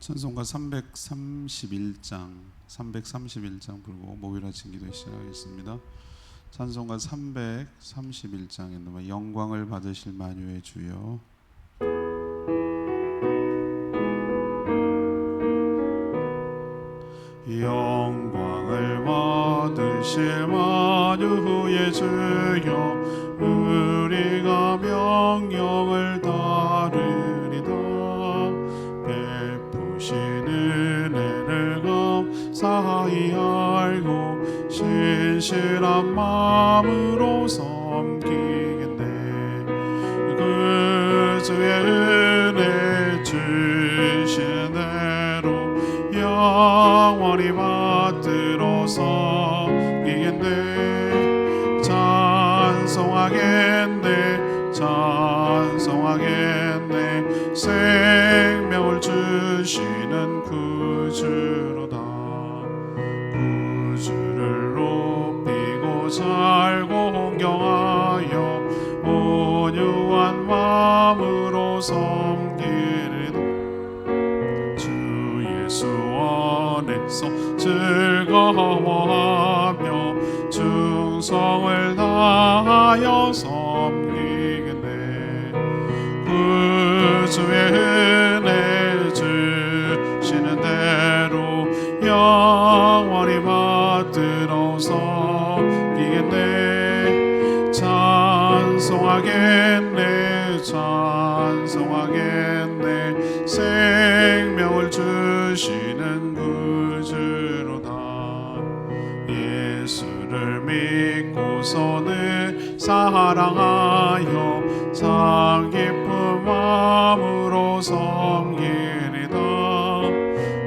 찬송가 331장 부르고 목요일 아침 기도 시작하겠습니다. 찬송가 331장에 영광을 받으실 만유의 주여. 영광을 받으실 만유의 주여, 우리가 명령을 따르리다. 베푸신 은혜를 감사히 알고 신실한 마음으로 섬기겠네. 그 주의 은혜 주신 대로 영원히 받들어 섬기겠네. 찬송하겠네, 찬송하겠네. 생명을 주시는 구주로다. 구주를 높이고 잘 공경하여 온유한 마음으로 섬기리다. 주 예수 안에서 즐거워하며 충성을 다하여 섬기겠네. 구주의 은혜 주시는 대로 영원히 받들어 섬기겠네. 찬송하겠네, 찬송하겠네. 생명을 주시는 구주로다. 예수를 믿고서는 사랑하여 참 깊은 마음으로 섬기리다.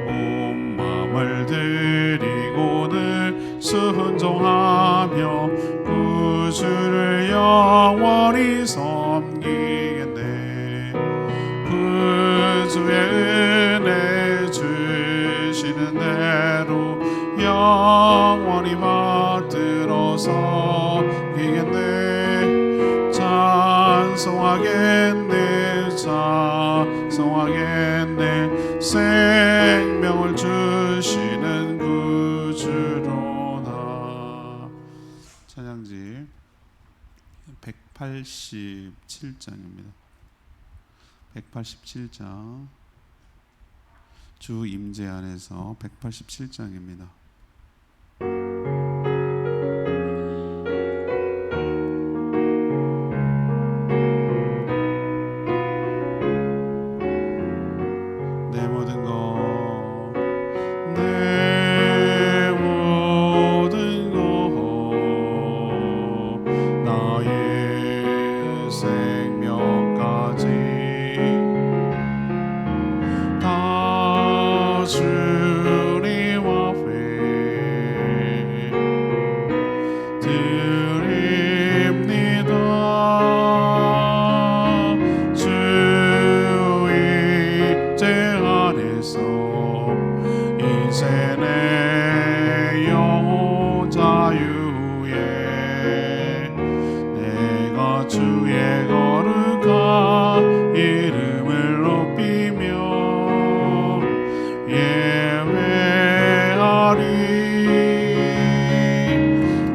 온 마음을 드리고는 순종하며 구주를 영원히 섬기겠네. 구주의 은혜 주시는 대로 영원히 받들어 섬기겠네. 찬송하겠네, 찬송하겠네. 생명을 주시는 구주로다. 찬양지 187장입니다. 187장, 주 임재 안에서 187장입니다. 내 모든 것, 내 모든 것, 나의 생명까지 다 주님 앞에 드립니다. 주 임재 안에서 이제 내 영혼 자유에 내가 주의 거룩한 이름을 높이며 예배하리.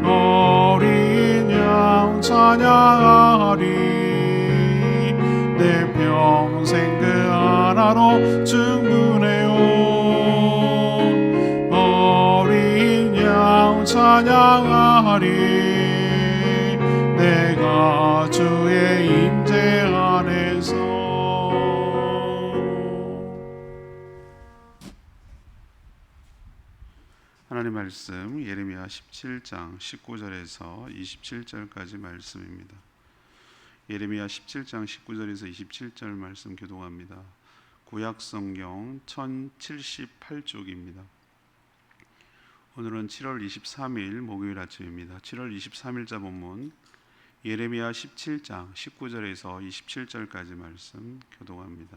어린 양 찬양하리. 내 평생 그 하나로 충분해요. 어린 양 찬양하리. 내가 주의 임재 안에서. 하나님 말씀 예레미야 17장 19절에서 27절까지 말씀입니다. 예레미야 17장 19절에서 27절 말씀 교독합니다. 구약 성경 1078쪽입니다. 오늘은 7월 23일 목요일 아침입니다. 7월 23일자 본문 예레미야 17장 19절에서 27절까지 말씀 교독합니다.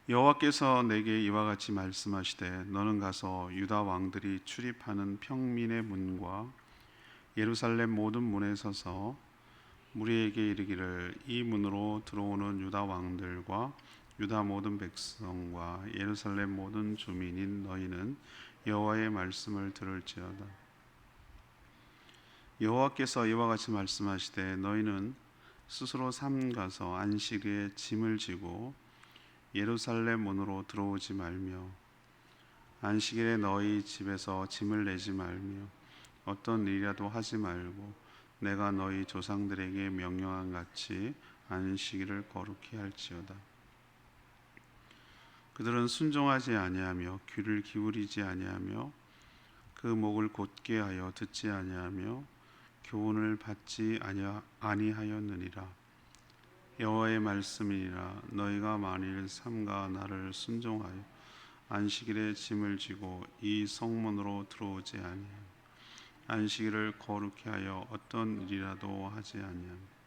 여호와께서 내게 이와 같이 말씀하시되 너는 가서 유다 왕들이 출입하는 평민의 문과 예루살렘 모든 문에 서서 무리에게 이르기를 이 문으로 들어오는 유다 왕들과 유다 모든 백성과 예루살렘 모든 주민인 너희는 여호와의 말씀을 들을지어다. 여호와께서 이와 같이 말씀하시되 너희는 스스로 삼가서 안식일에 짐을 지고 예루살렘 문으로 들어오지 말며 안식일에 너희 집에서 짐을 내지 말며 어떤 일이라도 하지 말고 내가 너희 조상들에게 명령한 같이 안식일을 거룩히 할지어다. 그들은 순종하지 아니하며 귀를 기울이지 아니하며 그 목을 곧게 하여 듣지 아니하며 교훈을 받지 아니하였느니라. 여호와의 말씀이니라. 너희가 만일 삼가 나를 순종하여 안식일에 짐을 지고 이 성문으로 들어오지 아니하며 안식일을 거룩히 하여 어떤 일이라도 하지 아니하며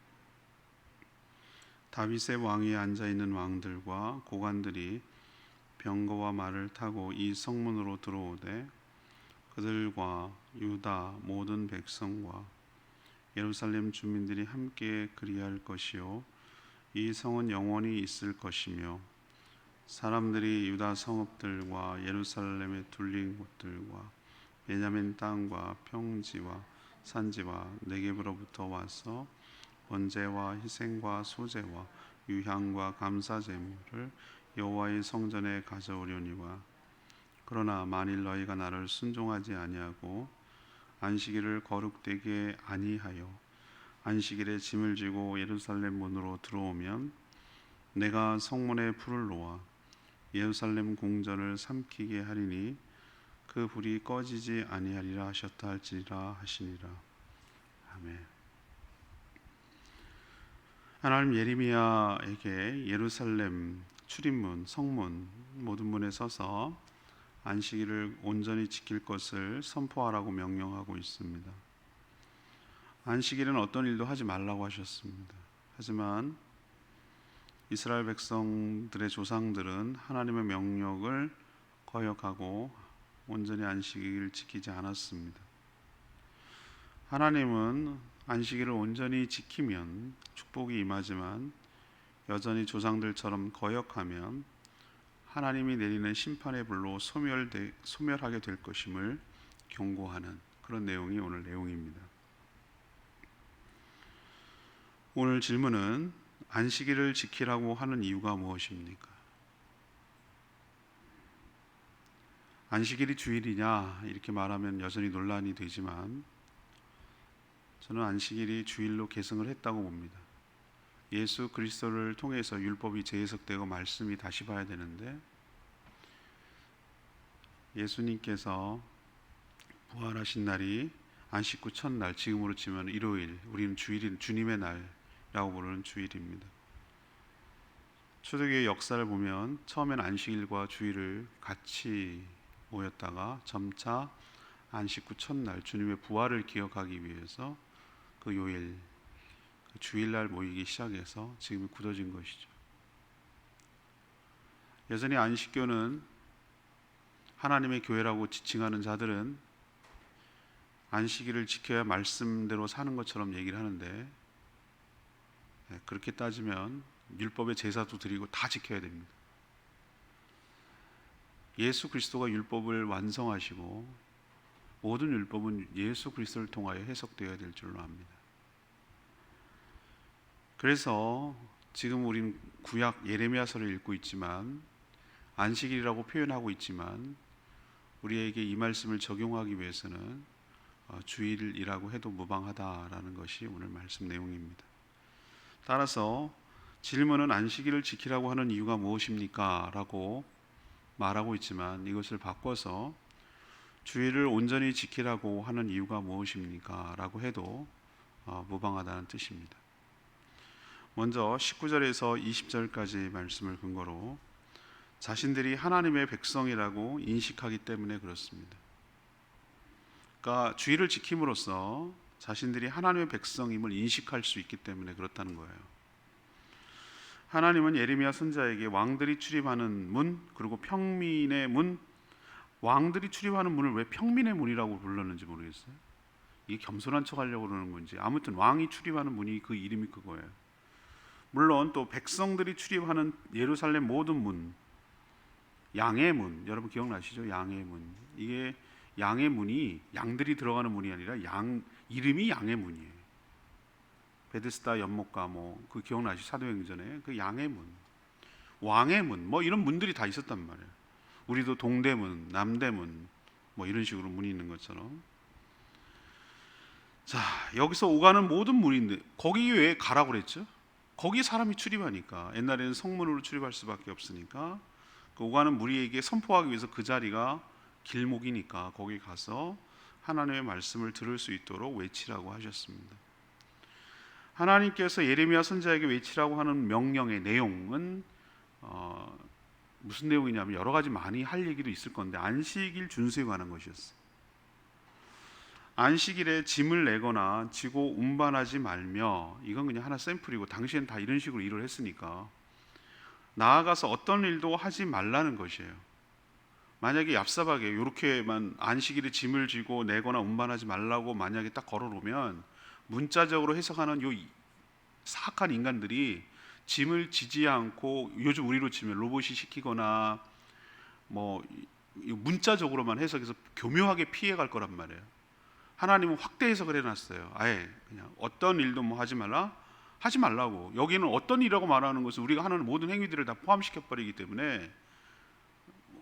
다윗의 왕위에 앉아 있는 왕들과 고관들이 병거와 말을 타고 이 성문으로 들어오되 그들과 유다 모든 백성과 예루살렘 주민들이 함께 그리할 것이요 이 성은 영원히 있을 것이며 사람들이 유다 성읍들과 예루살렘에 둘린 곳들과 베냐민 땅과 평지와 산지와 네겝으로부터 와서 번제와 희생과 소제와 유향과 감사 제물을 여호와의 성전에 가져오려니와 그러나 만일 너희가 나를 순종하지 아니하고 안식일을 거룩되게 아니하여 안식일에 짐을 지고 예루살렘 문으로 들어오면 내가 성문에 불을 놓아 예루살렘 궁전을 삼키게 하리니 그 불이 꺼지지 아니하리라 하셨다 할지니라 하시니라. 아멘. 하나님 예레미야에게 예루살렘 출입문, 성문 모든 문에 서서 안식일을 온전히 지킬 것을 선포하라고 명령하고 있습니다. 안식일은 어떤 일도 하지 말라고 하셨습니다. 하지만 이스라엘 백성들의 조상들은 하나님의 명령을 거역하고 온전히 안식일을 지키지 않았습니다. 하나님은 안식일을 온전히 지키면 축복이 임하지만 여전히 조상들처럼 거역하면 하나님이 내리는 심판의 불로 소멸하게 될 것임을 경고하는 그런 내용이 오늘 내용입니다. 오늘 질문은 안식일을 지키라고 하는 이유가 무엇입니까? 안식일이 주일이냐 이렇게 말하면 여전히 논란이 되지만 저는 안식일이 주일로 계승을 했다고 봅니다. 예수 그리스도를 통해서 율법이 재해석되고 말씀이 다시 봐야 되는데 예수님께서 부활하신 날이 안식 후 첫날, 지금으로 치면 일요일, 우리는 주일인 주님의 날이라고 부르는 주일입니다. 초대교회 역사를 보면 처음엔 안식일과 주일을 같이 모였다가 점차 안식 후 첫날 주님의 부활을 기억하기 위해서 그 요일 주일날 모이기 시작해서 지금이 굳어진 것이죠. 여전히 안식교는 하나님의 교회라고 지칭하는 자들은 안식일을 지켜야 말씀대로 사는 것처럼 얘기를 하는데 그렇게 따지면 율법의 제사도 드리고 다 지켜야 됩니다. 예수 그리스도가 율법을 완성하시고 모든 율법은 예수 그리스도를 통하여 해석되어야 될 줄로 압니다. 그래서 지금 우리는 구약 예레미야서를 읽고 있지만 안식일이라고 표현하고 있지만 우리에게 이 말씀을 적용하기 위해서는 주일이라고 해도 무방하다라는 것이 오늘 말씀 내용입니다. 따라서 질문은 안식일을 지키라고 하는 이유가 무엇입니까? 라고 말하고 있지만 이것을 바꿔서 주일을 온전히 지키라고 하는 이유가 무엇입니까? 라고 해도 무방하다는 뜻입니다. 먼저 19절에서 20절까지 말씀을 근거로 자신들이 하나님의 백성이라고 인식하기 때문에 그렇습니다. 그러니까 주일을 지킴으로써 자신들이 하나님의 백성임을 인식할 수 있기 때문에 그렇다는 거예요. 하나님은 예레미야 선지자에게 왕들이 출입하는 문 그리고 평민의 문, 왕들이 출입하는 문을 왜 평민의 문이라고 불렀는지 모르겠어요. 이게 겸손한 척 하려고 그러는 건지 아무튼 왕이 출입하는 문이 그 이름이 그거예요. 물론 또 백성들이 출입하는 예루살렘 모든 문, 양의 문, 여러분 기억나시죠? 양의 문. 이게 양의 문이 양들이 들어가는 문이 아니라 양 이름이 양의 문이에요. 베데스다 연못가 그 기억나시죠? 사도행전에 그 양의 문, 왕의 문, 이런 문들이 다 있었단 말이에요. 우리도 동대문, 남대문 이런 식으로 문이 있는 것처럼. 자, 여기서 오가는 모든 문인데 거기 왜 가라고 그랬죠? 거기 사람이 출입하니까. 옛날에는 성문으로 출입할 수밖에 없으니까 그 오가는 무리에게 선포하기 위해서 그 자리가 길목이니까 거기 가서 하나님의 말씀을 들을 수 있도록 외치라고 하셨습니다. 하나님께서 예레미야 선지자에게 외치라고 하는 명령의 내용은 무슨 내용이냐면 여러 가지 많이 할 얘기도 있을 건데 안식일 준수에 관한 것이었어요. 안식일에 짐을 내거나 지고 운반하지 말며, 이건 그냥 하나 샘플이고 당시엔 다 이런 식으로 일을 했으니까 나아가서 어떤 일도 하지 말라는 것이에요. 만약에 얍삽하게 이렇게만 안식일에 짐을 지고 내거나 운반하지 말라고 만약에 딱 걸어놓으면 문자적으로 해석하는 요 사악한 인간들이 짐을 지지 않고, 요즘 우리로 치면 로봇이 시키거나 문자적으로만 해석해서 교묘하게 피해갈 거란 말이에요. 하나님은 확대 해석을 해놨어요. 아예 그냥 어떤 일도 하지 말라고. 여기는 어떤 일이라고 말하는 것은 우리가 하는 모든 행위들을 다 포함시켜 버리기 때문에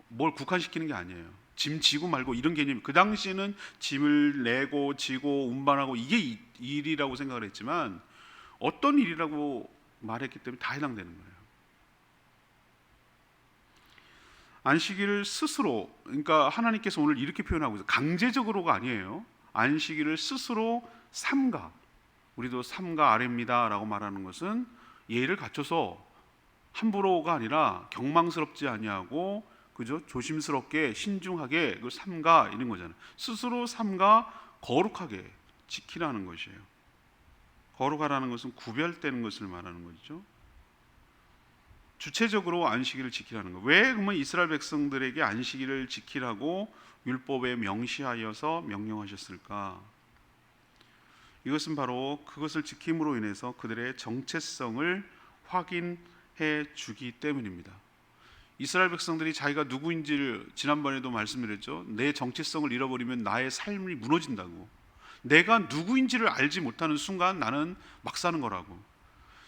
뭘 국한시키는 게 아니에요. 짐 지고 말고 이런 개념이, 그 당시에는 짐을 내고 지고 운반하고 이게 일이라고 생각을 했지만 어떤 일이라고 말했기 때문에 다 해당되는 거예요. 안식일을 스스로, 그러니까 하나님께서 오늘 이렇게 표현하고 있어요. 강제적으로가 아니에요. 안식일을 스스로 삼가, 우리도 삼가 아래입니다 라고 말하는 것은 예의를 갖춰서 함부로가 아니라 경망스럽지 아니하고 그죠? 조심스럽게 신중하게 그걸 삼가 이런 거잖아요. 스스로 삼가 거룩하게 지키라는 것이에요. 거룩하라는 것은 구별되는 것을 말하는 거죠. 주체적으로 안식일을 지키라는 거. 왜 그러면 이스라엘 백성들에게 안식일을 지키라고 율법에 명시하여서 명령하셨을까? 이것은 바로 그것을 지킴으로 인해서 그들의 정체성을 확인해 주기 때문입니다. 이스라엘 백성들이 자기가 누구인지를 지난번에도 말씀드렸죠. 내 정체성을 잃어버리면 나의 삶이 무너진다고. 내가 누구인지를 알지 못하는 순간 나는 막 사는 거라고.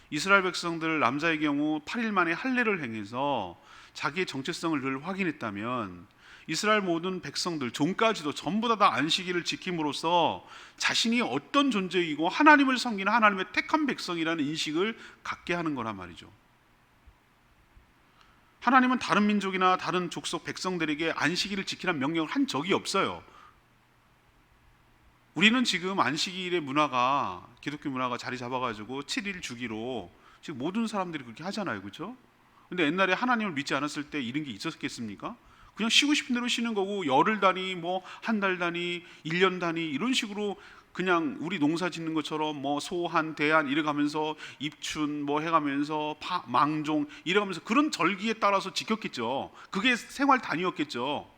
이스라엘 백성들 남자의 경우 8일 만에 할례를 행해서 자기의 정체성을 늘 확인했다면 이스라엘 모든 백성들 종까지도 전부 다 안식일을 지킴으로써 자신이 어떤 존재이고 하나님을 섬기는 하나님의 택한 백성이라는 인식을 갖게 하는 거란 말이죠. 하나님은 다른 민족이나 다른 족속 백성들에게 안식일을 지키라는 명령을 한 적이 없어요. 우리는 지금 안식일의 문화가, 기독교 문화가 자리 잡아가지고 7일 주기로 지금 모든 사람들이 그렇게 하잖아요, 그렇죠? 근데 옛날에 하나님을 믿지 않았을 때 이런 게 있었겠습니까? 그냥 쉬고 싶은 대로 쉬는 거고, 열흘 단위, 한 달 단위, 1년 단위 이런 식으로 그냥 우리 농사 짓는 것처럼 소한, 대한 이래가면서 입춘 해가면서 망종 이래가면서 그런 절기에 따라서 지켰겠죠. 그게 생활 단위였겠죠.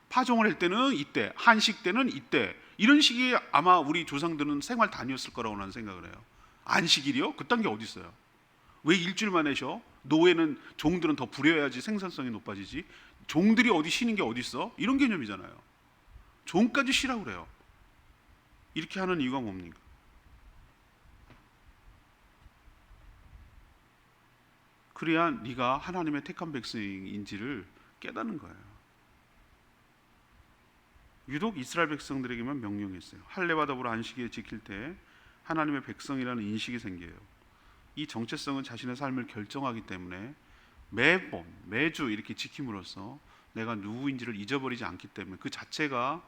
파종을 할 때는 이때, 한식 때는 이때, 이런 식이 아마 우리 조상들은 생활 단위였을 거라고 나는 생각을 해요. 안식일이요? 그딴 게 어디 있어요? 왜 일주일만 쉬어? 노예는, 종들은 더 부려야지 생산성이 높아지지. 종들이 어디 쉬는 게 어디 있어? 이런 개념이잖아요. 종까지 쉬라고 그래요. 이렇게 하는 이유가 뭡니까? 그래야 네가 하나님의 택한 백성인지를 깨닫는 거예요. 유독 이스라엘 백성들에게만 명령했어요. 할례와 더불어 안식일을 지킬 때 하나님의 백성이라는 인식이 생겨요. 이 정체성은 자신의 삶을 결정하기 때문에 매주 이렇게 지킴으로써 내가 누구인지를 잊어버리지 않기 때문에 그 자체가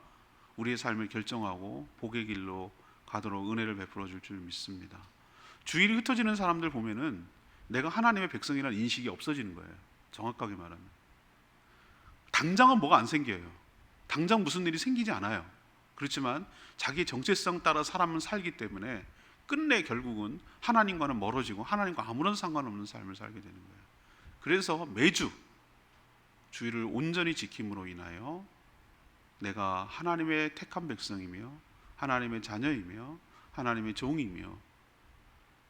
우리의 삶을 결정하고 복의 길로 가도록 은혜를 베풀어 줄 줄 믿습니다. 주일이 흩어지는 사람들 보면은 내가 하나님의 백성이라는 인식이 없어지는 거예요. 정확하게 말하면 당장은 뭐가 안 생겨요. 당장 무슨 일이 생기지 않아요. 그렇지만 자기의 정체성 따라 사람은 살기 때문에 끝내 결국은 하나님과는 멀어지고 하나님과 아무런 상관없는 삶을 살게 되는 거예요. 그래서 매주 주일을 온전히 지킴으로 인하여 내가 하나님의 택한 백성이며 하나님의 자녀이며 하나님의 종이며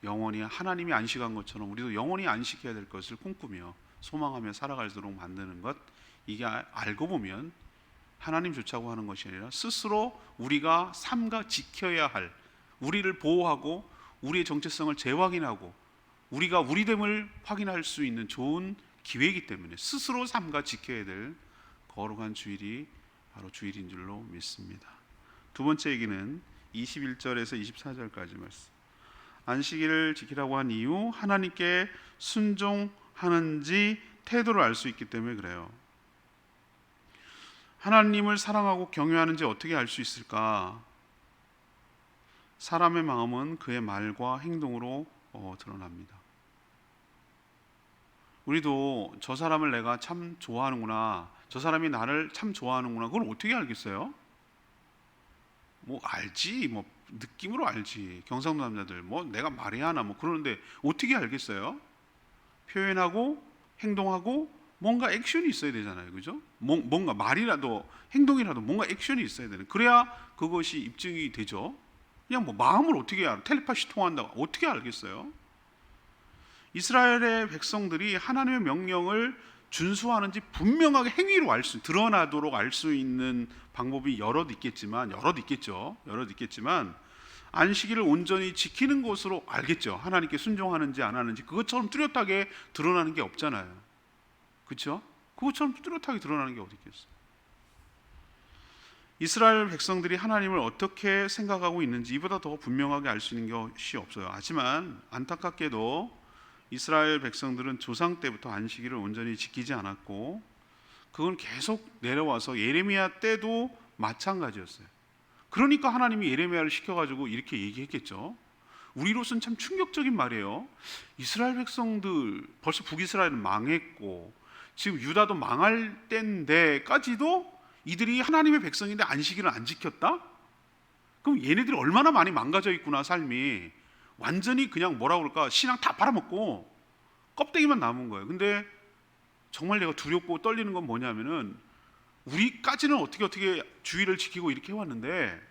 영원히 하나님이 안식한 것처럼 우리도 영원히 안식해야 될 것을 꿈꾸며 소망하며 살아갈수록 만드는 것, 이게 알고 보면 하나님 좋자고 하는 것이 아니라 스스로 우리가 삼가 지켜야 할, 우리를 보호하고 우리의 정체성을 재확인하고 우리가 우리됨을 확인할 수 있는 좋은 기회이기 때문에 스스로 삼가 지켜야 될 거룩한 주일이 바로 주일인 줄로 믿습니다. 두 번째 얘기는 21절에서 24절까지 말씀. 안식일을 지키라고 한 이유, 하나님께 순종하는지 태도를 알 수 있기 때문에 그래요. 하나님을 사랑하고 경외하는지 어떻게 알 수 있을까? 사람의 마음은 그의 말과 행동으로 드러납니다. 우리도 저 사람을 내가 참 좋아하는구나, 저 사람이 나를 참 좋아하는구나, 그걸 어떻게 알겠어요? 뭐 알지, 뭐 느낌으로 알지. 경상도 남자들 뭐 내가 말해야 하나 뭐 그러는데 어떻게 알겠어요? 표현하고 행동하고 뭔가 액션이 있어야 되잖아요, 그죠? 뭔가 말이라도 행동이라도 뭔가 액션이 있어야 되는. 그래야 그것이 입증이 되죠. 그냥 뭐 마음을 어떻게 알아? 텔레파시 통한다고 어떻게 알겠어요? 이스라엘의 백성들이 하나님의 명령을 준수하는지 분명하게 행위로 드러나도록 알 수 있는 방법이 여럿 있겠지만 안식일을 온전히 지키는 것으로 알겠죠. 하나님께 순종하는지 안 하는지. 그것처럼 뚜렷하게 드러나는 게 없잖아요, 그렇죠? 그것처럼 뚜렷하게 드러나는 게 어디 있겠어요? 이스라엘 백성들이 하나님을 어떻게 생각하고 있는지 이보다 더 분명하게 알 수 있는 것이 없어요. 하지만 안타깝게도 이스라엘 백성들은 조상 때부터 안식일을 온전히 지키지 않았고, 그건 계속 내려와서 예레미야 때도 마찬가지였어요. 그러니까 하나님이 예레미야를 시켜가지고 이렇게 얘기했겠죠. 우리로서는 참 충격적인 말이에요. 이스라엘 백성들 벌써 북이스라엘은 망했고 지금 유다도 망할 때인데까지도 이들이 하나님의 백성인데 안식일을 안 지켰다? 그럼 얘네들이 얼마나 많이 망가져 있구나, 삶이. 완전히 그냥 뭐라 그럴까, 신앙 다 팔아먹고 껍데기만 남은 거예요. 근데 정말 내가 두렵고 떨리는 건 뭐냐면은, 우리까지는 어떻게 주의를 지키고 이렇게 해왔는데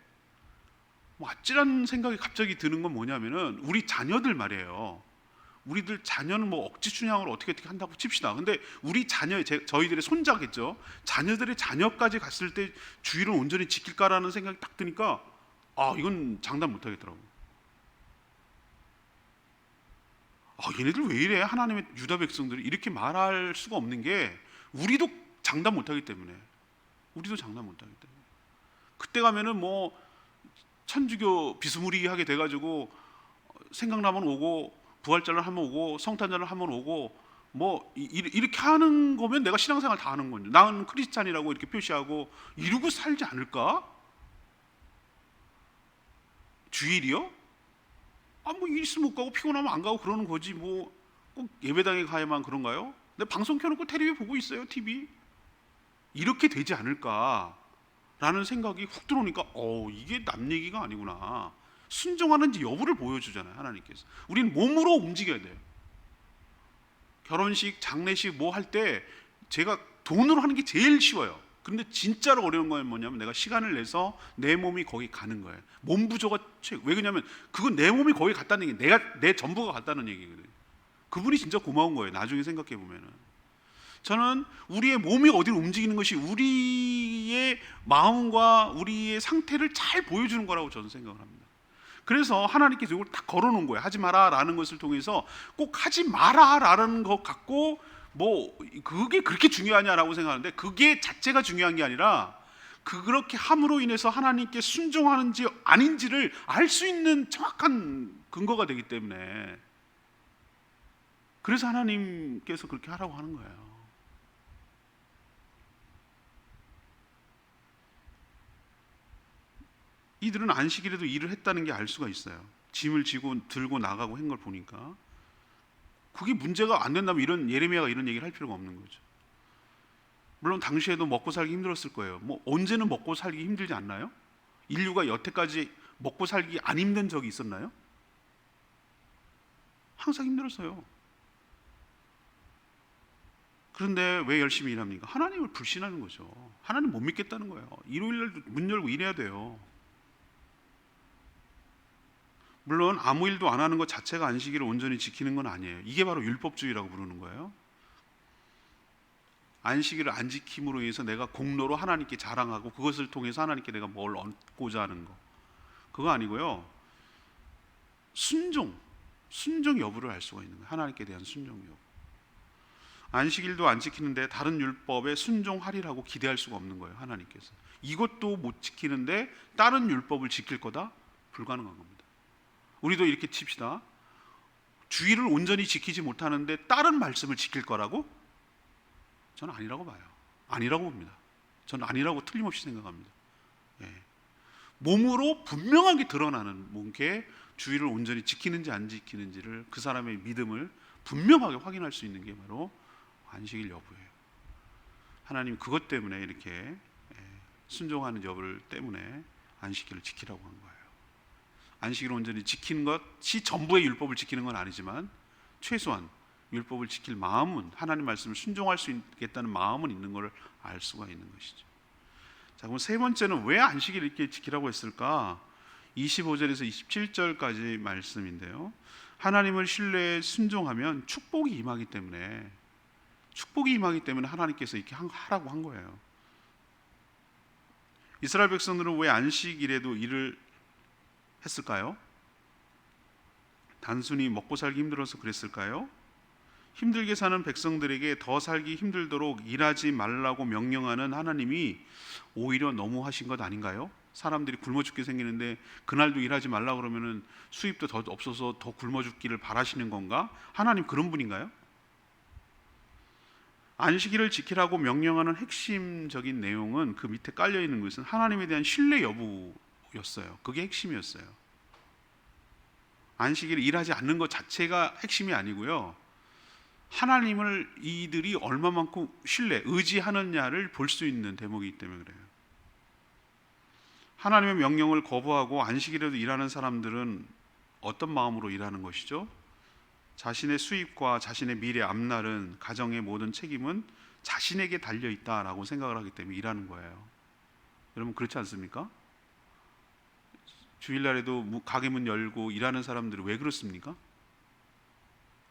뭐 아찔한 생각이 갑자기 드는 건 뭐냐면은, 우리 자녀들 말이에요. 우리들 자녀는 뭐 억지 춘향으로 어떻게 한다고 칩시다. 근데 우리 자녀, 저희들의 손자겠죠. 자녀들의 자녀까지 갔을 때 주의를 온전히 지킬까라는 생각이 딱 드니까 이건 장담 못 하겠더라고요. 얘네들 왜 이래? 하나님의 유다 백성들이 이렇게 말할 수가 없는 게, 우리도 장담 못 하기 때문에. 그때 가면은 뭐 천주교 비스무리하게 돼가지고 생각나면 오고, 부활절을 하면 오고, 성탄절을 하면 오고, 뭐 이렇게 하는 거면 내가 신앙생활 다 하는 건데, 나는 크리스찬이라고 이렇게 표시하고 이러고 살지 않을까? 주일이요? 뭐 일 있으면 못 가고 피곤하면 안 가고 그러는 거지, 뭐 꼭 예배당에 가야만 그런가요? 근데 방송 켜놓고 텔레비 보고 있어요, TV. 이렇게 되지 않을까라는 생각이 훅 들어오니까 이게 남 얘기가 아니구나. 순종하는지 여부를 보여주잖아요, 하나님께서. 우리는 몸으로 움직여야 돼요. 결혼식, 장례식 뭐 할 때 제가 돈으로 하는 게 제일 쉬워요. 근데 진짜로 어려운 건 뭐냐면, 내가 시간을 내서 내 몸이 거기 가는 거예요. 몸 부조가 왜 그러냐면, 그건 내 몸이 거기 갔다는 얘기, 내 전부가 갔다는 얘기거든요. 그분이 진짜 고마운 거예요, 나중에 생각해 보면은. 저는 우리의 몸이 어디로 움직이는 것이 우리의 마음과 우리의 상태를 잘 보여주는 거라고 저는 생각을 합니다. 그래서 하나님께서 이걸 딱 걸어놓은 거예요. 하지 마라라는 것을 통해서, 꼭 하지 마라라는 것 갖고 뭐 그게 그렇게 중요하냐라고 생각하는데, 그게 자체가 중요한 게 아니라 그렇게 함으로 인해서 하나님께 순종하는지 아닌지를 알 수 있는 정확한 근거가 되기 때문에, 그래서 하나님께서 그렇게 하라고 하는 거예요. 이들은 안식일에도 일을 했다는 게 알 수가 있어요. 짐을 지고 들고 나가고 한 걸 보니까. 그게 문제가 안 된다면 예레미야가 이런 얘기를 할 필요가 없는 거죠. 물론 당시에도 먹고 살기 힘들었을 거예요. 뭐 언제는 먹고 살기 힘들지 않나요? 인류가 여태까지 먹고 살기 안 힘든 적이 있었나요? 항상 힘들었어요. 그런데 왜 열심히 일합니까? 하나님을 불신하는 거죠. 하나님 못 믿겠다는 거예요. 일요일날 문 열고 일해야 돼요. 물론 아무 일도 안 하는 것 자체가 안식일을 온전히 지키는 건 아니에요. 이게 바로 율법주의라고 부르는 거예요. 안식일을 안 지킴으로 인해서 내가 공로로 하나님께 자랑하고 그것을 통해서 하나님께 내가 뭘 얻고자 하는 거, 그거 아니고요. 순종 여부를 알 수가 있는 거예요. 하나님께 대한 순종 여부. 안식일도 안 지키는데 다른 율법에 순종하리라고 기대할 수가 없는 거예요. 하나님께서 이것도 못 지키는데 다른 율법을 지킬 거다? 불가능한 겁니다. 우리도 이렇게 칩시다. 주의를 온전히 지키지 못하는데 다른 말씀을 지킬 거라고? 저는 아니라고 봐요. 아니라고 봅니다. 저는 아니라고 틀림없이 생각합니다. 예. 몸으로 분명하게 드러나는 게 주의를 온전히 지키는지 안 지키는지를, 그 사람의 믿음을 분명하게 확인할 수 있는 게 바로 안식일 여부예요. 하나님 그것 때문에 이렇게 순종하는 여부를 때문에 안식일을 지키라고 한 거예요. 안식일을 온전히 지키는 것이 전부의 율법을 지키는 건 아니지만 최소한 율법을 지킬 마음은, 하나님 말씀을 순종할 수 있겠다는 마음은 있는 걸 알 수가 있는 것이죠. 자, 그럼 세 번째는 왜 안식일을 이렇게 지키라고 했을까? 25절에서 27절까지 말씀인데요. 하나님을 신뢰해 순종하면 축복이 임하기 때문에 하나님께서 이렇게 하라고 한 거예요. 이스라엘 백성들은 왜 안식일에도 일을 했을까요? 단순히 먹고 살기 힘들어서 그랬을까요? 힘들게 사는 백성들에게 더 살기 힘들도록 일하지 말라고 명령하는 하나님이 오히려 너무하신 것 아닌가요? 사람들이 굶어 죽게 생기는데 그날도 일하지 말라 그러면은 수입도 더 없어서 더 굶어 죽기를 바라시는 건가? 하나님 그런 분인가요? 안식일을 지키라고 명령하는 핵심적인 내용은 그 밑에 깔려 있는 것은 하나님에 대한 신뢰 여부였어요. 그게 핵심이었어요. 안식일을 일하지 않는 것 자체가 핵심이 아니고요. 하나님을 이들이 얼마만큼 의지하느냐를 볼 수 있는 대목이기 때문에 그래요. 하나님의 명령을 거부하고 안식일에도 일하는 사람들은 어떤 마음으로 일하는 것이죠? 자신의 수입과 자신의 미래 앞날은, 가정의 모든 책임은 자신에게 달려있다라고 생각을 하기 때문에 일하는 거예요. 여러분 그렇지 않습니까? 주일날에도 가게 문 열고 일하는 사람들이 왜 그렇습니까?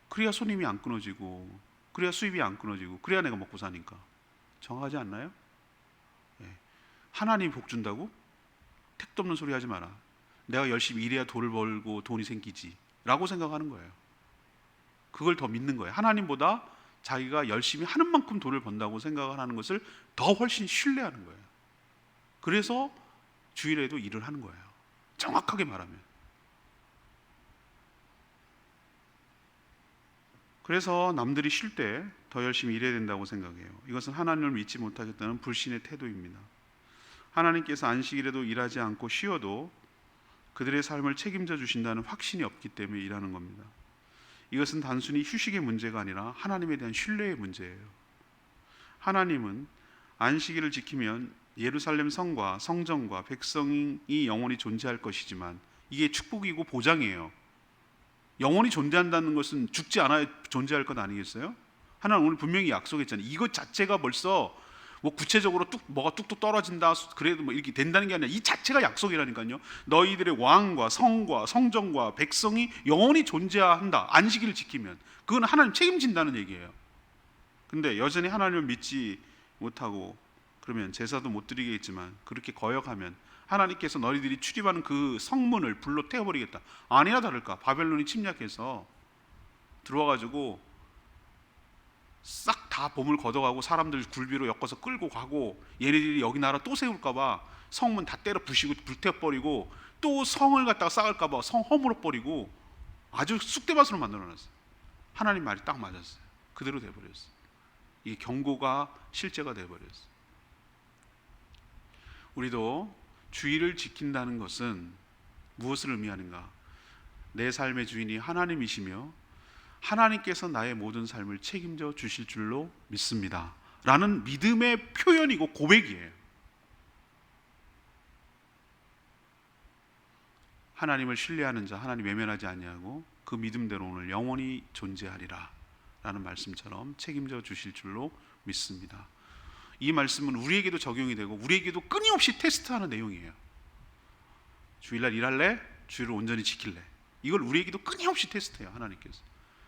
그래야 손님이 안 끊어지고, 그래야 수입이 안 끊어지고, 그래야 내가 먹고 사니까. 정하지 않나요? 예. 하나님이 복 준다고? 택도 없는 소리 하지 마라. 내가 열심히 일해야 돈을 벌고 돈이 생기지 라고 생각하는 거예요. 그걸 더 믿는 거예요. 하나님보다 자기가 열심히 하는 만큼 돈을 번다고 생각을 하는 것을 더 훨씬 신뢰하는 거예요. 그래서 주일에도 일을 하는 거예요. 정확하게 말하면. 그래서 남들이 쉴 때 더 열심히 일해야 된다고 생각해요. 이것은 하나님을 믿지 못하겠다는 불신의 태도입니다. 하나님께서 안식일에도 일하지 않고 쉬어도 그들의 삶을 책임져 주신다는 확신이 없기 때문에 일하는 겁니다. 이것은 단순히 휴식의 문제가 아니라 하나님에 대한 신뢰의 문제예요. 하나님은 안식일을 지키면 예루살렘 성과 성전과 백성이 영원히 존재할 것이지만 이게 축복이고 보장이에요. 영원히 존재한다는 것은 죽지 않아야 존재할 것 아니겠어요? 하나님 오늘 분명히 약속했잖아요. 이것 자체가 벌써 뭐 구체적으로 뭐가 뚝뚝 떨어진다 그래도 뭐 이렇게 된다는 게 아니라 이 자체가 약속이라니까요. 너희들의 왕과 성과 성전과 백성이 영원히 존재한다. 안식일을 지키면 그건 하나님 책임진다는 얘기예요. 근데 여전히 하나님을 믿지 못하고 그러면 제사도 못 드리겠지만 그렇게 거역하면 하나님께서 너희들이 출입하는 그 성문을 불로 태워버리겠다. 아니나 다를까 바벨론이 침략해서 들어와가지고 싹 다 보물 걷어가고 사람들 굴비로 엮어서 끌고 가고 얘네들이 여기 나라 또 세울까봐 성문 다 때려 부시고 불태워버리고 또 성을 갖다가 쌓을까봐 성 허물어 버리고 아주 쑥대밭으로 만들어놨어요. 하나님 말이 딱 맞았어요. 그대로 돼버렸어요. 이게 경고가 실제가 돼버렸어요. 우리도 주의를 지킨다는 것은 무엇을 의미하는가? 내 삶의 주인이 하나님이시며 하나님께서 나의 모든 삶을 책임져 주실 줄로 믿습니다 라는 믿음의 표현이고 고백이에요. 하나님을 신뢰하는 자, 하나님 외면하지 아니하고 그 믿음대로 오늘 영원히 존재하리라 라는 말씀처럼 책임져 주실 줄로 믿습니다. 이 말씀은 우리에게도 적용이 되고 우리에게도 끊임없이 테스트하는 내용이에요. 주일날 일할래? 주일을 온전히 지킬래? 이걸 우리에게도 끊임없이 테스트해요. 하나님께서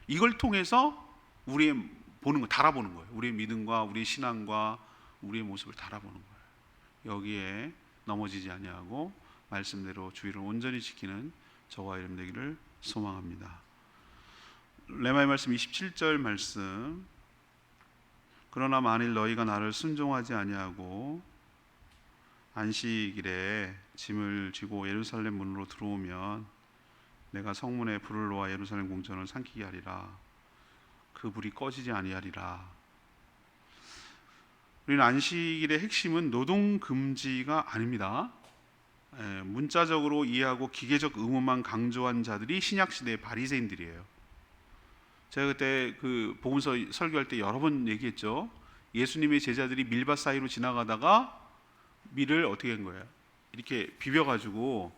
이걸 통해서 우리의 보는 거, 달아보는 거예요. 우리의 믿음과 우리의 신앙과 우리의 모습을 달아보는 거예요. 여기에 넘어지지 아니하고 말씀대로 주의를 온전히 지키는 저와 여러분 되기를 소망합니다. 레마의 말씀 27절 말씀. 그러나 만일 너희가 나를 순종하지 아니하고 안식일에 짐을 지고 예루살렘 문으로 들어오면 내가 성문에 불을 놓아 예루살렘 궁전을 삼키게 하리라. 그 불이 꺼지지 아니하리라. 우리는 안식일의 핵심은 노동 금지가 아닙니다. 문자적으로 이해하고 기계적 의무만 강조한 자들이 신약 시대의 바리새인들이에요. 제가 그때 그 복음서 설교할 때 여러 번 얘기했죠. 예수님의 제자들이 밀밭 사이로 지나가다가 밀을 어떻게 한 거예요? 이렇게 비벼가지고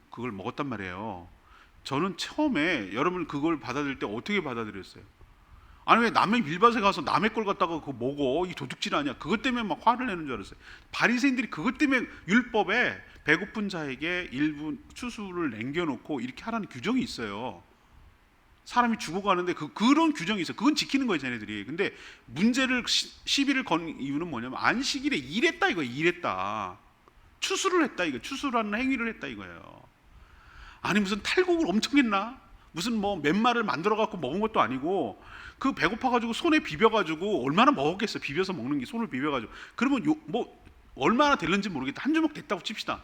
그걸 먹었단 말이에요. 저는 처음에 여러분 그걸 받아들일 때 어떻게 받아들였어요? 아니 왜 남의 밀밭에 가서 남의 걸 갖다가 그거 먹어? 이 도둑질 아니야? 그것 때문에 막 화를 내는 줄 알았어요. 바리새인들이 그것 때문에 율법에 배고픈 자에게 일부 추수를 남겨놓고 이렇게 하라는 규정이 있어요. 사람이 죽어가는데 그런 규정이 있어요. 그건 지키는 거예요, 쟤네들이. 근데 문제를 시비를 건 이유는 뭐냐면 안식일에 일했다 이거예요. 일했다. 추수를 했다 이거. 추수라는 행위를 했다 이거예요. 아니 무슨 탈곡을 엄청 했나? 무슨 뭐 맨말을 만들어 갖고 먹은 것도 아니고 그 배고파가지고 손에 비벼가지고 얼마나 먹었겠어. 비벼서 먹는 게 손을 비벼가지고. 그러면 뭐 얼마나 될는지 모르겠다. 한 주먹 됐다고 칩시다.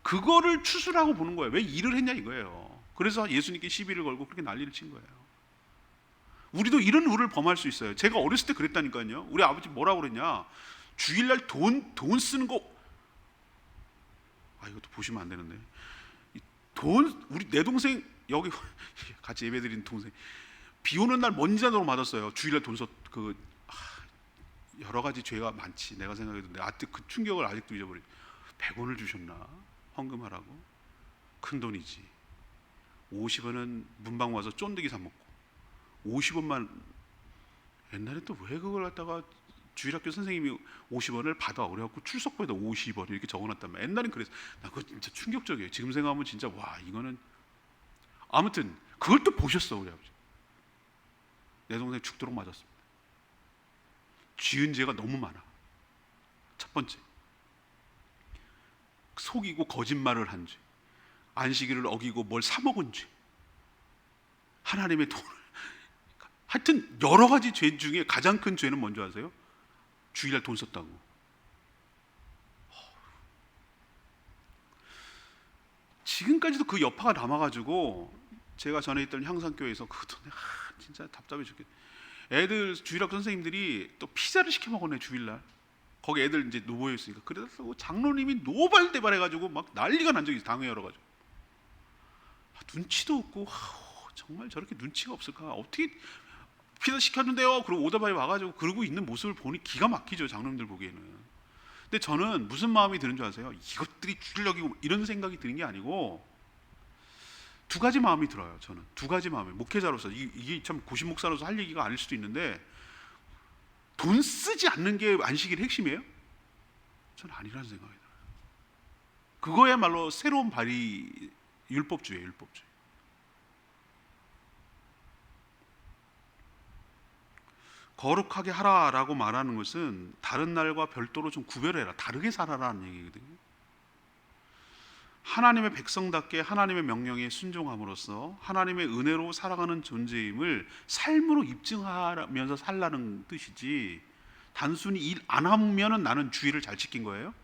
그거를 추수라고 보는 거예요. 왜 일을 했냐 이거예요. 그래서 예수님께 시비를 걸고 그렇게 난리를 친 거예요. 우리도 이런 우를 범할 수 있어요. 제가 어렸을 때 그랬다니까요. 우리 아버지 뭐라고 그랬냐? 주일날 돈 쓰는 거. 이것도 보시면 안 되는데. 내 동생 여기 같이 예배드린 동생 비 오는 날 먼지나도록 맞았어요. 주일날 여러 가지 죄가 많지. 내가 생각해도 그 충격을 아직도 잊어버려. 100원을 주셨나? 헌금하라고? 큰 돈이지. 50원은 문방 와서 쫀득이 사 먹고 50원만 옛날에 또 왜 그걸 갖다가 주일학교 선생님이 50원을 받아 그래갖고 출석부에다 50원 이렇게 적어놨단 말이야. 옛날엔 그랬어. 나 그거 진짜 충격적이에요. 지금 생각하면 진짜 와 이거는 아무튼 그걸 또 보셨어 우리 아버지. 내 동생 죽도록 맞았습니다. 지은 죄가 너무 많아. 첫 번째 속이고 거짓말을 한 죄, 안식일을 어기고 뭘 사 먹은 죄, 하나님의 돈을 하여튼 여러 가지 죄 중에 가장 큰 죄는 뭔지 아세요? 주일날 돈 썼다고. 지금까지도 그 여파가 남아가지고 제가 전에 있던 향상교회에서 그것도 진짜 답답해 죽겠네. 애들 주일학교 선생님들이 또 피자를 시켜 먹었네 주일날. 거기 애들 이제 모여 있으니까. 그래서 장로님이 노발대발해가지고 막 난리가 난 적이 있어요. 당회 열어가지고. 눈치도 없고 정말 저렇게 눈치가 없을까? 어떻게 피자 시켰는데요? 그리고 오토바이 와가지고 그러고 있는 모습을 보니 기가 막히죠. 장로님들 보기에는. 근데 저는 무슨 마음이 드는 줄 아세요? 이것들이 주일력이고 이런 생각이 드는 게 아니고 두 가지 마음이 들어요. 저는 두 가지 마음이 목회자로서 이게 참 고심 목사로서 할 얘기가 아닐 수도 있는데 돈 쓰지 않는 게 안식일의 핵심이에요? 저는 아니라는 생각이 들어요. 그거야말로 새로운 발이 율법주의예요. 율법주의. 거룩하게 하라라고 말하는 것은 다른 날과 별도로 좀 구별해라, 다르게 살아라는 얘기거든요. 하나님의 백성답게 하나님의 명령에 순종함으로써 하나님의 은혜로 살아가는 존재임을 삶으로 입증하면서 살라는 뜻이지, 단순히 일 안 하면은 나는 주의를 잘 지킨 거예요?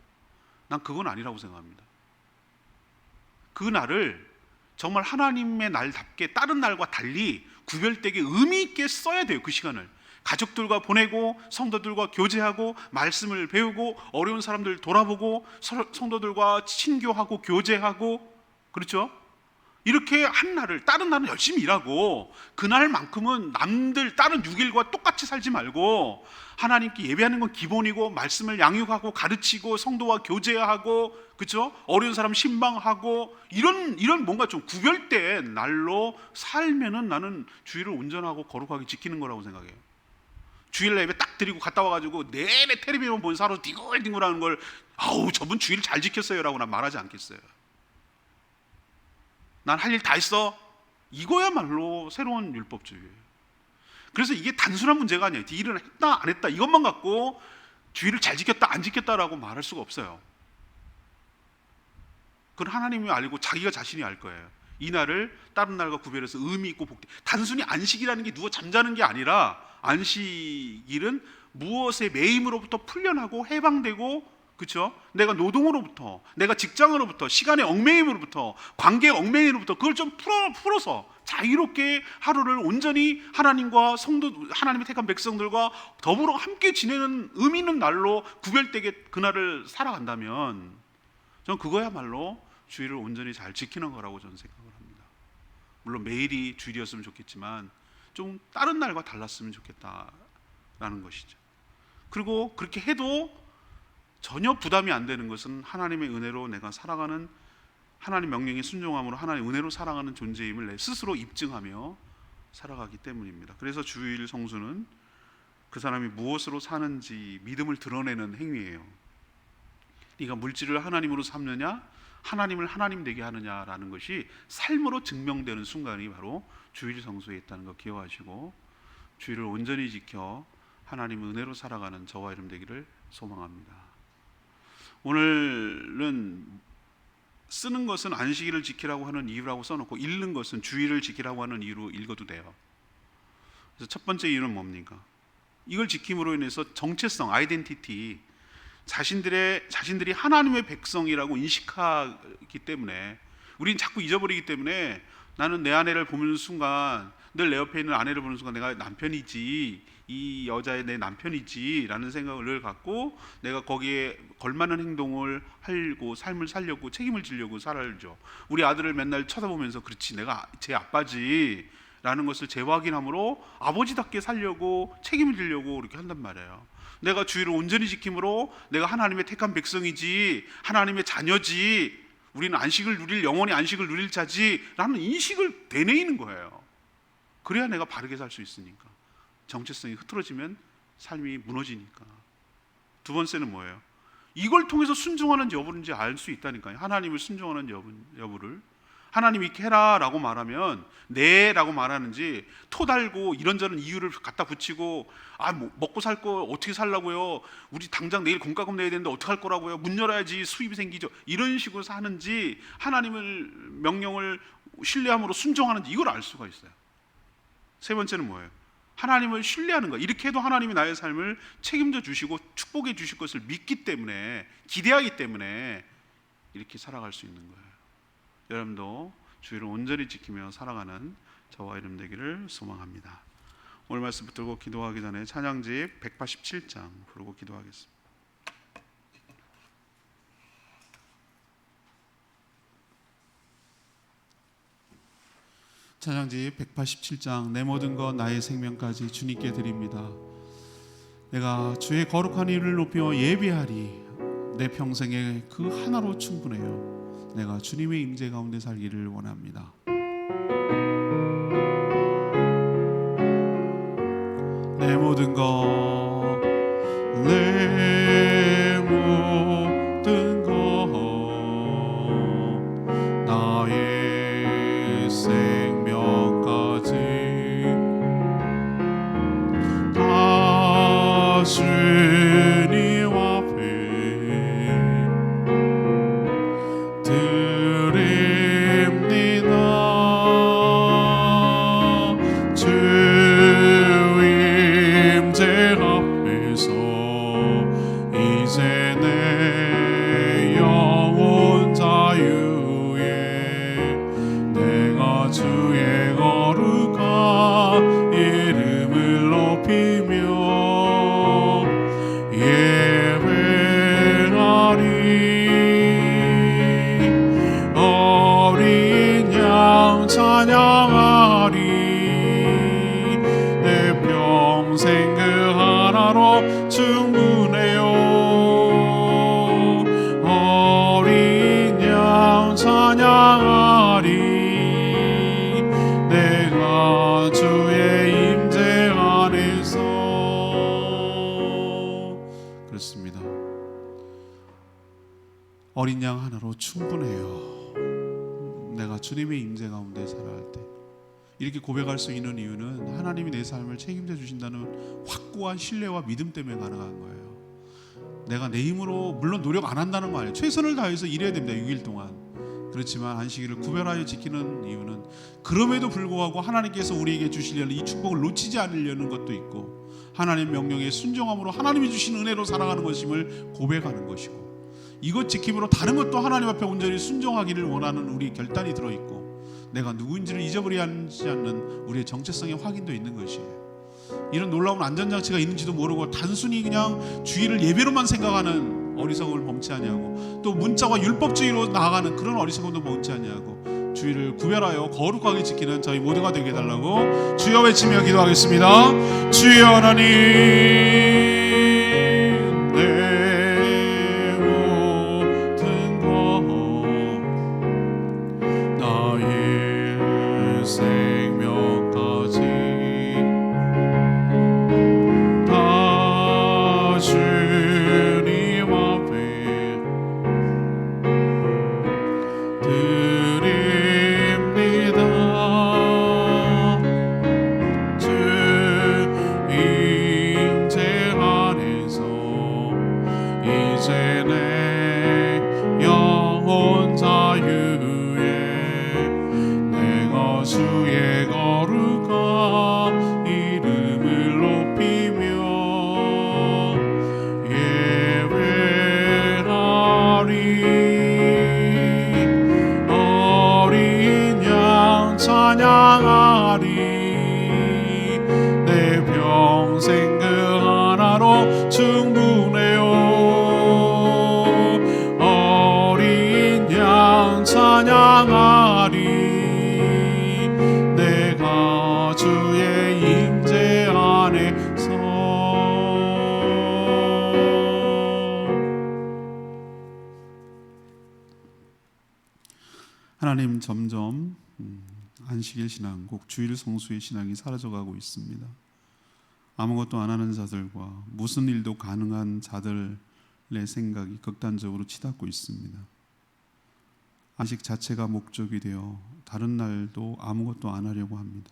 난 그건 아니라고 생각합니다. 그 날을 정말 하나님의 날답게 다른 날과 달리 구별되게 의미 있게 써야 돼요. 그 시간을 가족들과 보내고 성도들과 교제하고 말씀을 배우고 어려운 사람들 돌아보고 성도들과 친교하고 교제하고, 그렇죠? 이렇게 한 날을, 다른 날은 열심히 일하고 그날만큼은 남들 다른 6일과 똑같이 살지 말고 하나님께 예배하는 건 기본이고 말씀을 양육하고 가르치고 성도와 교제하고, 그렇죠? 어려운 사람 신방하고 이런 뭔가 좀 구별된 날로 살면은 나는 주일을 온전하고 거룩하게 지키는 거라고 생각해요. 주일 예배 딱 드리고 갔다 와가지고 내내 텔레비전 본 사로 뒹굴뒹굴하는 걸 아우 저분 주일 잘 지켰어요 라고 난 말하지 않겠어요. 난 할 일 다 했어. 이거야말로 새로운 율법주의예요. 그래서 이게 단순한 문제가 아니에요. 일을 했다 안 했다 이것만 갖고 주의를 잘 지켰다 안 지켰다라고 말할 수가 없어요. 그건 하나님이 알고 자기가 자신이 알 거예요. 이 날을 다른 날과 구별해서 의미 있고 복된, 단순히 안식이라는 게 누워 잠자는 게 아니라 안식일은 무엇의 매임으로부터 풀려나고 해방되고, 그렇죠? 내가 노동으로부터, 내가 직장으로부터, 시간의 얽매임으로부터, 관계의 얽매임으로부터 그걸 좀 풀어서 자유롭게 하루를 온전히 하나님과 성도, 하나님의 택한 백성들과 더불어 함께 지내는 의미 있는 날로 구별되게 그날을 살아간다면 저는 그거야말로 주일을 온전히 잘 지키는 거라고 저는 생각을 합니다. 물론 매일이 주일이었으면 좋겠지만 좀 다른 날과 달랐으면 좋겠다라는 것이죠. 그리고 그렇게 해도 전혀 부담이 안 되는 것은 하나님의 은혜로 내가 살아가는, 하나님 명령에 순종함으로 하나님의 은혜로 살아가는 존재임을 내 스스로 입증하며 살아가기 때문입니다. 그래서 주일 성수는 그 사람이 무엇으로 사는지 믿음을 드러내는 행위예요. 네가 물질을 하나님으로 삼느냐, 하나님을 하나님 되게 하느냐라는 것이 삶으로 증명되는 순간이 바로 주일 성수에 있다는 거 기억하시고, 주일을 온전히 지켜 하나님의 은혜로 살아가는 저와 여러분 되기를 소망합니다. 오늘은 쓰는 것은 안식일을 지키라고 하는 이유라고 써놓고 읽는 것은 주일을 지키라고 하는 이유로 읽어도 돼요. 그래서 첫 번째 이유는 뭡니까? 이걸 지킴으로 인해서 정체성, 아이덴티티, 자신들이 하나님의 백성이라고 인식하기 때문에, 우린 자꾸 잊어버리기 때문에 나는 내 아내를 보는 순간, 늘 내 옆에 있는 아내를 보는 순간 내가 남편이지, 이 여자의 내 남편이지 라는 생각을 늘 갖고 내가 거기에 걸맞는 행동을 하고 삶을 살려고 책임을 지려고 살아야죠. 우리 아들을 맨날 쳐다보면서 그렇지 내가 제 아빠지 라는 것을 재확인함으로 아버지답게 살려고 책임을 지려고 이렇게 한단 말이에요. 내가 주의를 온전히 지킴으로 내가 하나님의 택한 백성이지, 하나님의 자녀지, 우리는 안식을 누릴, 영원히 안식을 누릴 자지 라는 인식을 되뇌이는 거예요. 그래야 내가 바르게 살 수 있으니까. 정체성이 흐트러지면 삶이 무너지니까. 두 번째는 뭐예요? 이걸 통해서 순종하는 여부인지 알 수 있다니까요. 하나님을 순종하는 여부를. 하나님 이렇게 해라 라고 말하면 네 라고 말하는지, 토 달고 이런저런 이유를 갖다 붙이고, 뭐 먹고 살 거 어떻게 살라고요, 우리 당장 내일 공과금 내야 되는데 어떻게 할 거라고요, 문 열어야지 수입이 생기죠, 이런 식으로 사는지, 하나님을 명령을 신뢰함으로 순종하는지, 이걸 알 수가 있어요. 세 번째는 뭐예요? 하나님을 신뢰하는 거. 이렇게 해도 하나님이 나의 삶을 책임져 주시고 축복해 주실 것을 믿기 때문에, 기대하기 때문에 이렇게 살아갈 수 있는 거예요. 여러분도 주의를 온전히 지키며 살아가는 저와 여러분 되기를 소망합니다. 오늘 말씀 붙들고 기도하기 전에 찬양집 187장 부르고 기도하겠습니다. 찬양집 187장, 내 모든 것 나의 생명까지 주님께 드립니다. 내가 주의 거룩한 이름을 높여 예배하리. 내 평생에 그 하나로 충분해요. 내가 주님의 임재 가운데 살기를 원합니다. 내 모든 것, 내 모든 것, 나의 생명까지 다 주님 앞에 어린 양 하나로 충분해요. 내가 내가 주님의 임재 가운데 살아갈 때 이렇게 고백할 수 있는 이유는 하나님이 내 삶을 책임져 주신다는 확고한 신뢰와 믿음 때문에 가능한 거예요. 내가 내 힘으로 물론 노력 안 한다는 거 아니에요. 최선을 다해서 일해야 됩니다. 6일 동안. 그렇지만 안식일을 구별하여 지키는 이유는 그럼에도 불구하고 하나님께서 우리에게 주시려는 이 축복을 놓치지 않으려는 것도 있고 하나님 명령에 순종함으로 하나님이 주신 은혜로 살아가는 것임을 고백하는 것이고 이것 지킴으로 다른 것도 하나님 앞에 온전히 순종하기를 원하는 우리 결단이 들어있고 내가 누구인지를 잊어버리지 않는 우리의 정체성의 확인도 있는 것이에요. 이런 놀라운 안전장치가 있는지도 모르고 단순히 그냥 주의를 예배로만 생각하는 어리석음을 범치 아니하고 또 문자와 율법주의로 나아가는 그런 어리석음도 범치 아니하고 주의를 구별하여 거룩하게 지키는 저희 모두가 되게 해달라고 주여 외치며 기도하겠습니다. 주여 하나님 내 모든 것 나의 생명까지 다 주님 앞에 드립니다. 주 임재 안에서 이제 내 영혼 자유에 내가 주의 거룩한 이름을 높이며 예배하리 어린 양 찬양하리 내 평생 그 하나로 충분해요. 어린 양 찬양하리 내가 주의 임재 안에서. 하나님 점점 안식일 신앙, 꼭 주일 성수의 신앙이 사라져가고 있습니다. 아무것도 안 하는 자들과 무슨 일도 가능한 자들의 생각이 극단적으로 치닫고 있습니다. 안식 자체가 목적이 되어 다른 날도 아무것도 안 하려고 합니다.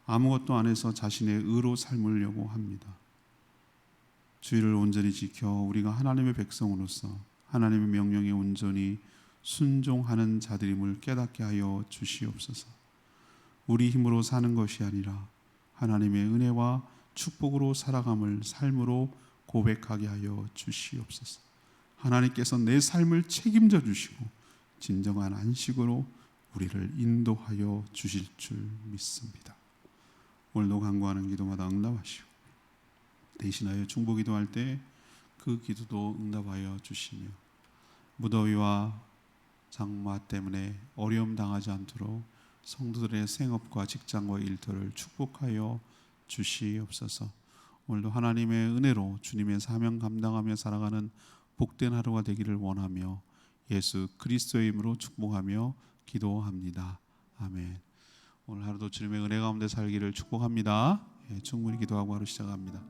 아무것도 안 해서 자신의 의로 삶으려고 합니다. 주일을 온전히 지켜 우리가 하나님의 백성으로서 하나님의 명령에 온전히 순종하는 자들임을 깨닫게 하여 주시옵소서. 우리 힘으로 사는 것이 아니라 하나님의 은혜와 축복으로 살아감을 삶으로 고백하게 하여 주시옵소서. 하나님께서 내 삶을 책임져 주시고 진정한 안식으로 우리를 인도하여 주실 줄 믿습니다. 오늘도 간구하는 기도마다 응답하시고 대신하여 중보 기도할 때 그 기도도 응답하여 주시며 무더위와 장마 때문에 어려움 당하지 않도록 성도들의 생업과 직장과 일터를 축복하여 주시옵소서. 오늘도 하나님의 은혜로 주님의 사명 감당하며 살아가는 복된 하루가 되기를 원하며 예수 그리스도의 이름으로 축복하며 기도합니다. 아멘. 오늘 하루도 주님의 은혜 가운데 살기를 축복합니다. 충분히 기도하고 하루 시작합니다.